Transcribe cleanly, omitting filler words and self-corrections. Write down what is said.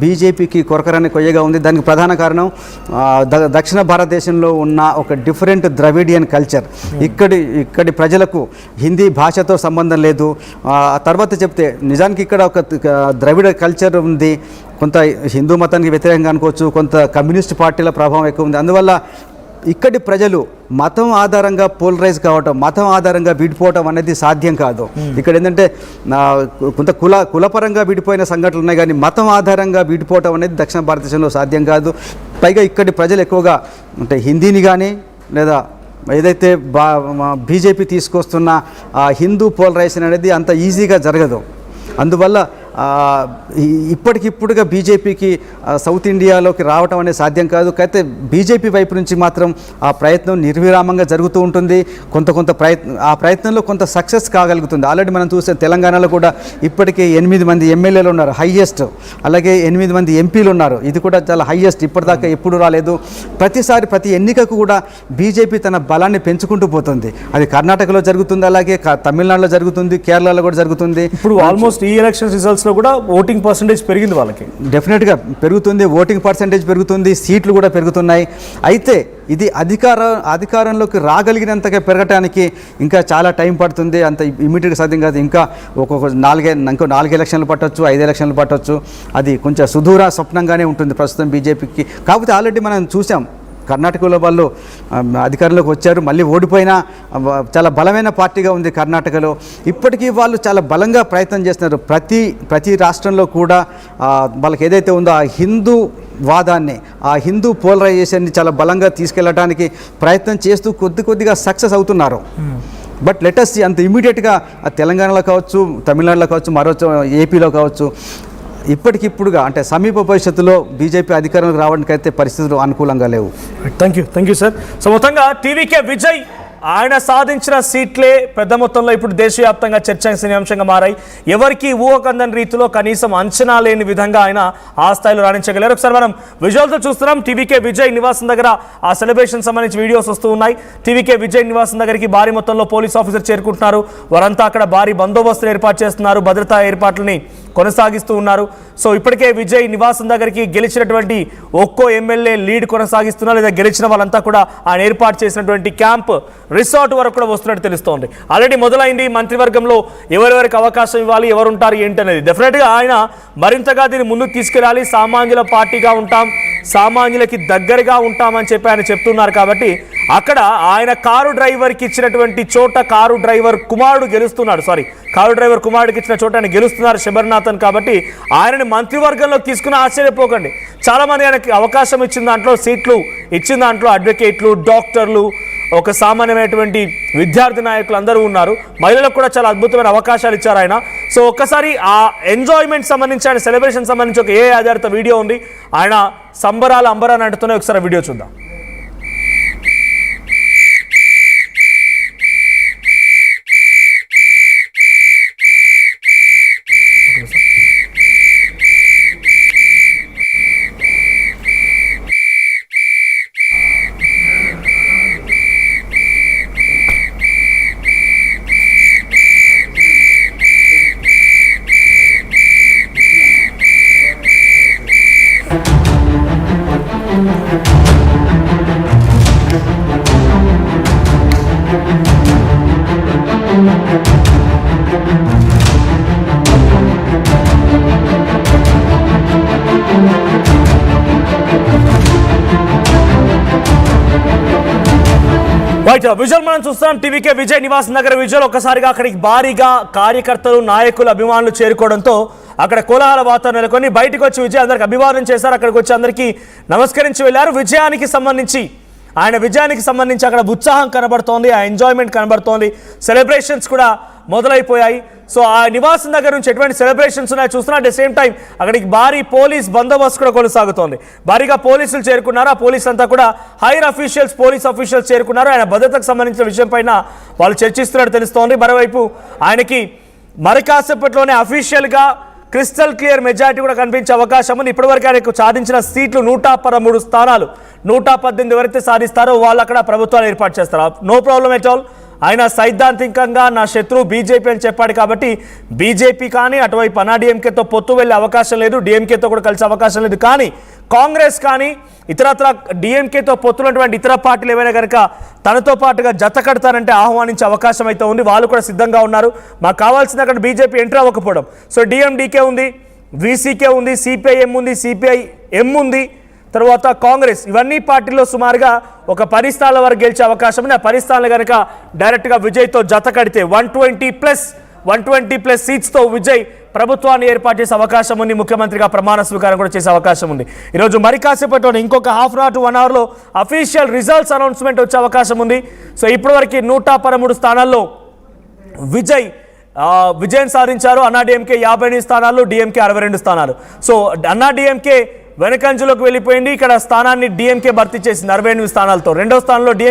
బీజేపీకి కొరకరాని కొయ్యగా ఉంది. దానికి ప్రధాన కారణం దక్షిణ భారతదేశంలో ఉన్న ఒక డిఫరెంట్ ద్రవిడియన్ కల్చర్. ఇక్కడి ప్రజలకు హిందీ భాషతో సంబంధం లేదు. తర్వాత చెప్తే నిజానికి ఇక్కడ ఒక ద్రవిడ కల్చర్ ఉంది. కొంత హిందూ మతానికి వ్యతిరేకంగా అనుకోవచ్చు, కొంత కమ్యూనిస్ట్ పార్టీల ప్రభావం ఎక్కువ ఉంది. అందువల్ల ఇక్కడి ప్రజలు మతం ఆధారంగా పోలరైజ్ కావటం, మతం ఆధారంగా విడిపోవటం అనేది సాధ్యం కాదు. ఇక్కడ ఏంటంటే కొంత కులపరంగా విడిపోయిన సంఘటనలు ఉన్నాయి, కానీ మతం ఆధారంగా విడిపోవటం అనేది దక్షిణ భారతదేశంలో సాధ్యం కాదు. పైగా ఇక్కడి ప్రజలు ఎక్కువగా అంటే హిందీని కానీ లేదా ఏదైతే బీజేపీ తీసుకొస్తున్న హిందూ పోలరైజేషన్ అనేది అంత ఈజీగా జరగదు. అందువల్ల ఇప్పటికిప్పుడుగా బీజేపీకి సౌత్ ఇండియాలోకి రావటం అనేది సాధ్యం కాదు. అయితే బీజేపీ వైపు నుంచి మాత్రం ఆ ప్రయత్నం నిర్విరామంగా జరుగుతూ ఉంటుంది. కొంత ప్రయత్నంలో కొంత సక్సెస్ కాగలుగుతుంది. ఆల్రెడీ మనం చూస్తే తెలంగాణలో కూడా ఇప్పటికే 8 మంది ఎమ్మెల్యేలు ఉన్నారు, హైయెస్ట్. అలాగే 8 మంది ఎంపీలు ఉన్నారు, ఇది కూడా చాలా హైయెస్ట్. ఇప్పటిదాకా ఎప్పుడు రాలేదు. ప్రతి ఎన్నికకు కూడా బీజేపీ తన బలాన్ని పెంచుకుంటూ పోతుంది. అది కర్ణాటకలో జరుగుతుంది, అలాగే తమిళనాడులో జరుగుతుంది, కేరళలో కూడా జరుగుతుంది. ఇప్పుడు ఆల్మోస్ట్ ఈ ఎలక్షన్ రిజల్ట్స్ లో కూడా ఓటింగ్ పర్సెంటేజ్ పెరిగింది, వాళ్ళకి డెఫినెట్గా పెరుగుతుంది. ఓటింగ్ పర్సెంటేజ్ పెరుగుతుంది, సీట్లు కూడా పెరుగుతున్నాయి. అయితే ఇది అధికారంలోకి రాగలిగినంతగా పెరగటానికి ఇంకా చాలా టైం పడుతుంది. అంత ఇమీడియట్గా సాధ్యం కాదు. ఇంకా ఇంకో 4 ఎలక్షన్లు పట్టవచ్చు, 5 ఎలక్షన్లు పట్టవచ్చు. అది కొంచెం సుదూర స్వప్నంగానే ఉంటుంది ప్రస్తుతం బీజేపీకి. కాకపోతే ఆల్రెడీ మనం చూసాం, కర్ణాటకలో వాళ్ళు అధికారంలోకి వచ్చారు, మళ్ళీ ఓడిపోయినా చాలా బలమైన పార్టీగా ఉంది కర్ణాటకలో. ఇప్పటికీ వాళ్ళు చాలా బలంగా ప్రయత్నం చేస్తున్నారు. ప్రతి రాష్ట్రంలో కూడా వాళ్ళకి ఏదైతే ఉందో ఆ హిందూ వాదాన్ని, ఆ హిందూ పోలరైజేషన్ని చాలా బలంగా తీసుకెళ్ళడానికి ప్రయత్నం చేస్తూ కొద్దిగా సక్సెస్ అవుతున్నారు. బట్ లెటస్ అంత ఇమీడియట్గా తెలంగాణలో కావచ్చు, తమిళనాడులో కావచ్చు, మరో ఏపీలో కావచ్చు, ఇప్పటికిప్పుడుగా అంటే సమీప భవిష్యత్తులో బీజేపీ అధికారంలోకి రావడానికి అయితే పరిస్థితులు అనుకూలంగా లేవు. Thank you sir. సో మొత్తంగా టీవీకే విజయ్ ఆయన సాధించిన సీట్లే పెద్ద మొత్తంలో ఇప్పుడు దేశవ్యాప్తంగా చర్చనీయాంశంగా మారాయి. ఎవరికి ఊహకందని రీతిలో కనీసం అంచనా లేని విధంగా ఆయన ఆ స్థాయిలో రాణించగలిగారు. ఒకసారి మనం విజువల్తో చూస్తున్నాం. టీవీకే విజయ్ నివాసం దగ్గర ఆ సెలబ్రేషన్ సంబంధించి వీడియోస్ వస్తూ ఉన్నాయి. టీవీకే విజయ్ నివాసం దగ్గరికి భారీ మొత్తంలో పోలీస్ ఆఫీసర్ చేరుకుంటున్నారు. వారంతా అక్కడ భారీ బందోబస్తులు ఏర్పాటు చేస్తున్నారు, భద్రతా ఏర్పాట్లని కొనసాగిస్తూ ఉన్నారు. సో ఇప్పటికే విజయ్ నివాసం దగ్గరికి గెలిచినటువంటి ఒక్కో ఎమ్మెల్యే లీడ్ కొనసాగిస్తున్నారు, లేదా గెలిచిన వాళ్ళంతా కూడా ఆయన ఏర్పాటు చేసినటువంటి క్యాంప్ రిసార్ట్ వరకు కూడా వస్తున్నట్టు తెలుస్తోంది. ఆల్రెడీ మొదలైంది మంత్రివర్గంలో ఎవరెవరికి అవకాశం ఇవ్వాలి, ఎవరుంటారు ఏంటి అనేది. డెఫినెట్గా ఆయన మరింతగా దీన్ని ముందుకు తీసుకెళ్ళాలి. సామాన్యుల పార్టీగా ఉంటాం, సామాన్యులకి దగ్గరగా ఉంటామని చెప్పి ఆయన చెప్తున్నారు. కాబట్టి అక్కడ ఆయన కారు డ్రైవర్కి ఇచ్చినటువంటి చోట కారు డ్రైవర్ కుమారుడికి ఇచ్చిన చోట ఆయన గెలుస్తున్నారు శబరినాథన్. కాబట్టి ఆయనని మంత్రివర్గంలోకి తీసుకుని ఆశ్చర్యపోకండి. చాలామంది ఆయనకి అవకాశం ఇచ్చిన దాంట్లో, సీట్లు ఇచ్చిన దాంట్లో అడ్వకేట్లు, డాక్టర్లు, ఒక సామాన్యమైనటువంటి విద్యార్థి నాయకులు అందరూ ఉన్నారు. మహిళలకు కూడా చాలా అద్భుతమైన అవకాశాలు ఇచ్చారు ఆయన. సో ఒక్కసారి ఆ ఎంజాయ్మెంట్ సంబంధించి, ఆయన సెలబ్రేషన్ సంబంధించి ఒక ఆధారిత వీడియో ఉంది. ఆయన సంబరాలు అంబరాన్ని అంటున్నాయి. ఒకసారి వీడియో చూద్దాం. విజువల్ మనం చూస్తాం. టీవీకే విజయ్ నివాస్ నగర విజువల్. ఒక్కసారిగా అక్కడికి భారీగా కార్యకర్తలు, నాయకులు, అభిమానులు చేరుకోవడంతో అక్కడ కోలాహల వాతావరణం నెలకొని బయటకు వచ్చి విజయ్ అందరికి అభివాదం చేశారు. అక్కడికి వచ్చి అందరికీ నమస్కరించి వెళ్ళారు. ఆయన విజయానికి సంబంధించి అక్కడ ఉత్సాహం కనబడుతోంది, ఆ ఎంజాయ్మెంట్ కనబడుతోంది. సెలబ్రేషన్స్ కూడా మొదలైపోయాయి. సో ఆ నివాసం దగ్గర నుంచి ఎటువంటి సెలబ్రేషన్స్ ఉన్నాయో చూస్తున్నా. అట్ ద సేమ్ టైం అక్కడికి భారీ పోలీస్ బందోబస్తు కూడా కొనసాగుతోంది. భారీగా పోలీసులు చేరుకున్నారు. ఆ పోలీస్ అంతా కూడా పోలీస్ అఫీషియల్స్ చేరుకున్నారు. ఆయన భద్రతకు సంబంధించిన విషయం పైన వాళ్ళు చర్చిస్తున్నట్టు తెలుస్తోంది. మరోవైపు ఆయనకి మరి కాసేపట్లోనే అఫీషియల్గా క్రిస్టల్ క్లియర్ మెజారిటీ కూడా కనిపించే అవకాశం ఉంది. ఇప్పటివరకు ఆయనకు సాధించిన సీట్లు 113 స్థానాలు. 118 ఎవరైతే సాధిస్తారో వాళ్ళు అక్కడ ప్రభుత్వాలు ఏర్పాటు చేస్తారు. No problem at all. ఆయన సైద్ధాంతికంగా నా శత్రువు బీజేపీ అని చెప్పాడు కాబట్టి బీజేపీ కానీ అటువైపు అన్నా డిఎంకేతో పొత్తు వెళ్ళే అవకాశం లేదు, డిఎంకేతో కూడా కలిసే అవకాశం లేదు. కానీ కాంగ్రెస్ కానీ ఇతరత్ర డిఎంకేతో పొత్తున్నటువంటి ఇతర పార్టీలు ఏమైనా కనుక తనతో పాటుగా జత కడతారంటే ఆహ్వానించే అవకాశం అయితే ఉంది. వాళ్ళు కూడా సిద్ధంగా ఉన్నారు. మాకు కావాల్సింది అక్కడ బీజేపీ ఎంటర్ అవ్వకపోవడం. సో డిఎండికే ఉంది, వీసీకే ఉంది, సిపిఐఎం ఉంది, సిపిఐఎం ఉంది, తర్వాత కాంగ్రెస్, ఇవన్నీ పార్టీల్లో సుమారుగా ఒక 10 స్థానాల వరకు గెలిచే అవకాశం ఉంది. ఆ 10 స్థానాలు కనుక డైరెక్ట్గా విజయ్తో జత కడితే 120+ సీట్స్తో విజయ్ ప్రభుత్వాన్ని ఏర్పాటు చేసే అవకాశం ఉంది. ముఖ్యమంత్రిగా ప్రమాణ స్వీకారం కూడా చేసే అవకాశం ఉంది. ఈరోజు మరి కాసేపట్లో ఇంకొక ½ అవర్ to 1 hourలో అఫీషియల్ రిజల్ట్స్ అనౌన్స్మెంట్ వచ్చే అవకాశం ఉంది. సో ఇప్పటివరకు 113 స్థానాల్లో విజయం సాధించారు. అన్నా డిఎంకే 58 స్థానాలు, డిఎంకే 62 స్థానాలు. సో అన్నా డిఎంకే వెనకంజలోకి వెళ్ళిపోయింది. ఇక్కడ స్థానాన్ని డిఎంకే భర్తీ చేసింది 68 స్థానాలతో. రెండో స్థానంలో డిఎంకే